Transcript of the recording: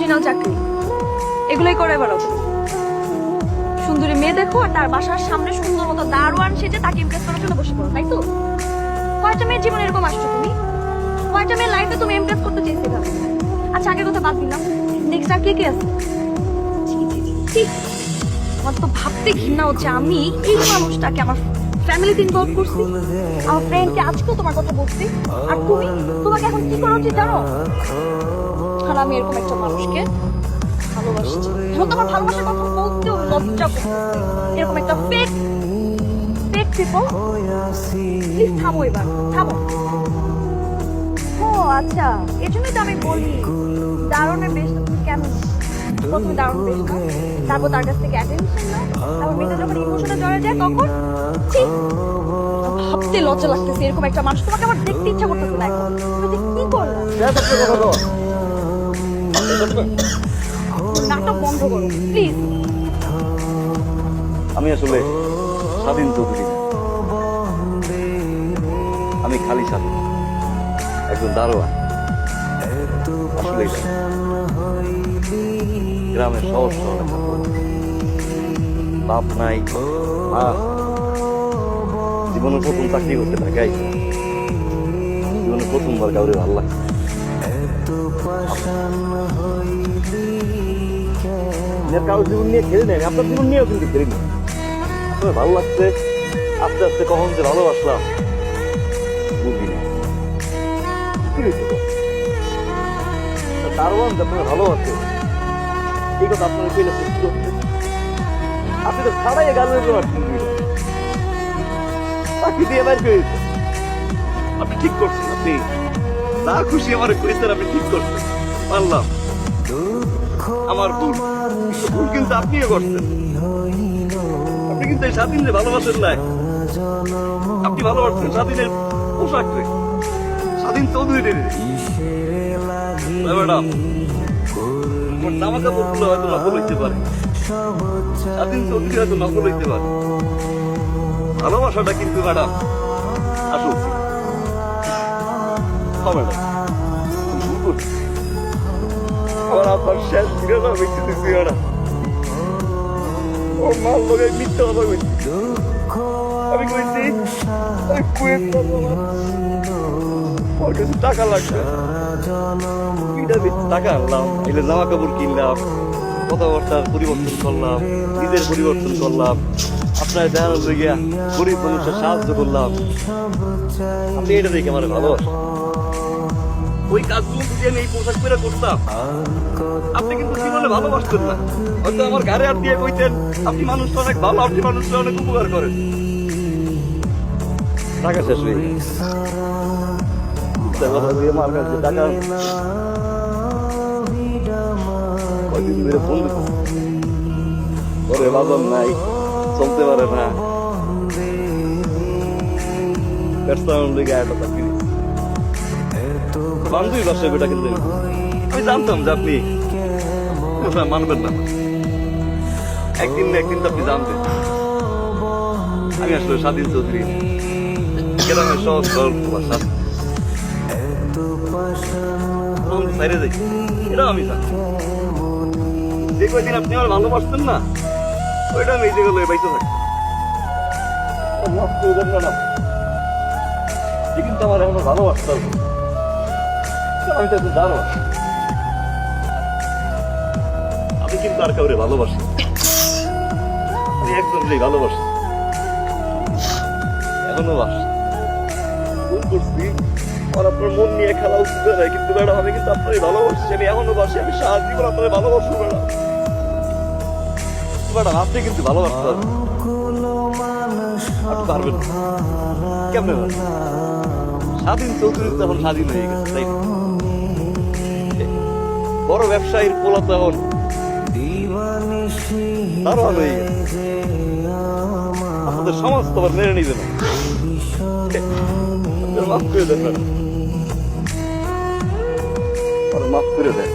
Original চাকরি এগুলোই করে বেড়াও। সুন্দরী মেয়ে দেখো আর তার বাসার সামনে সুন্দর মতো দারোয়ান সেজে তাকে ইমপ্রেস করার জন্য বসে পড়ো, তাই তো? কয়টা মেয়ের জীবনে এরকম আসছো তুমি? কয়টা মেয়ের লাইফে তুমি ইমপ্রেস করতে চেয়েছিলে ভাবে? আচ্ছা আগের কথা বাদ দিলাম, নেক্সট আর কে কে আছে? ছি, ছি, ছি, ছি। আমার তো ভাবতে ঘৃণা হচ্ছে আমি এই মানুষটাকে আমার ফ্যামিলিতে ইনভলভ করছি, আমার ফ্রেন্ডকে আজকেও তোমার কথা বলছি, আর তুমি তোমাকে এখন কি করা উচিত জানো? আর আমি এরকম একটা মানুষকে ভালোবাসছি, এখন তোমার ভালোবাসার কথা বলতেও লজ্জা করতেছে। এরকম একটা ফেক ফেক পিপল, প্লিজ থামো এবার, থামো। ও আচ্ছা, এজন্যই তো আমি বলি দারুণের বেশ তুমি কেন প্রথমে দারুণ বেশ নাও, তারপর তার কাছ থেকে অ্যাটেনশন নাও, তারপর মেয়েটা যখন ইমোশনে জড়ে যায় তখন ঠিক ভাবতে লজ্জা লাগতেছে। এরকম একটা মানুষ তোমাকে আমার দেখতে ইচ্ছা করতেছে না এখন। তুমি যে কি করলে? নাটক বন্ধ করো প্লিজ। আমি আসলে স্বাধীন চৌধুরী না। আমি খালি স্বাধীন, একজন দারোয়ান। আসলে গ্রামের সহজ সরল একটা পোলা। বাপ নাই, মা, জীবনে প্রথম চাকরি করতে ঢাকায়, জীবনে প্রথমবার কাউরে ভালো লাগছে। কারোর জীবন নিয়ে খেলে নেই, আপনার জীবন নিয়েও কিন্তু খেলি না। আপনার ভালো লাগছে, আস্তে আস্তে কখন যে ভালোবাসলাম বুঝি না। কি হয়েছে দারোয়ান যে আপনার ভালোবাসে এই কথা আপনার কইলে সত্যি হচ্ছে। আপনি তো ছাড়াই গালের উপর চাকরি দিয়ে বাইর করেছেন। আপনি ঠিক করছেন, আপনি যা খুশি আমার করেছেন, আপনি ঠিক করছেন, পারলাম। আমার ভুল ভুল কিন্তু আপনিও করছেন। আপনি কিন্তু এই স্বাধীনের ভালোবাসেন নাই, আপনি ভালোবাসছেন স্বাধীনের পোশাক রে, স্বাধীন চৌধুরী রে। ম্যাডাম আমার জামা কাপড় গুলো হয়তো নকল হইতে পারে, স্বাধীন চৌধুরী হয়তো নকল হইতে পারে, ভালোবাসাটা কিন্তু ম্যাডাম আসল। ম্যাডাম আমার আপনার শেষ বিরোধ বেঁচে দিচ্ছি ম্যাডাম। ও মাল লোকের মিথ্যা কথা কইছি, আমি কইছি আমি কুয়েত যাবো, ওর কাছে টাকা লাগবে, টাকা আনলাম, এলে জামা কাপড় কিনলাম, কথাবার্তার পরিবর্তন করলাম, নিজের পরিবর্তন করলাম, আপনার দেখানোর লইয়া গরিব মানুষের সাহায্য করলাম। আপনি এটা দেখে আমার ভালোবাসেন। ওই কাজগুলো যদি আমি এই পোশাক পরে করতাম, আপনি কিন্তু জীবনে ভালোবাসতেন না। হয়তো আমার ঘরে আর দিয়ে কইতেন আপনি মানুষটা অনেক ভালো, আপনি মানুষটা অনেক উপকার করেন। টাকা শেষ হয়ে গেছে, আমার কাছে টাকা কয়দিন ধরে ফোন দিত, ঘরে বাজার নাই, চলতে পারে না, বান্ধবী বাসায় বেটা কিন্তু আমি জানতাম যে আপনি মানবেন না, একদিন না একদিন তো আপনি জানতেন আমি আসলে স্বাধীন চৌধুরী গ্রামের সহজ সরল ভাষা সাইরে যাই, এটাও আমি জানি। যে কয়দিন আপনি আমার ভালোবাসতেন না, ওইটা আমি এই জায়গায় বাইতে থাকতাম। কিন্তু আমার এখনো ভালোবাসতে হবে, আমি তো জানো আমি কিন্তু আর কাউরে ভালোবাসি, আমি একদম ভালোবাসি, এখনো বাসি। ভুল করছি, আমার আপনার মন নিয়ে খেলা উচিত নয়, কিন্তু ম্যাডাম আমি কিন্তু আপনারই ভালোবাসি, আমি এখনো বাসি, আমি সারা জীবন আপনার ভালোবাসবো ম্যাডাম। ম্যাডাম আপনি কিন্তু ভালোবাসতে হবে, আপনি পারবেন কেমনে? স্বাধীন চৌধুরী তো এখন স্বাধীন হয়ে গেছে, তাই বড় ব্যবসায়ীর পোলা তো এখন দারোয়ান হয়ে গেছে। আমাদের সমাজ তো আবার মেনে নিবে না। মাফ করে দেন, মাফ করে দেন।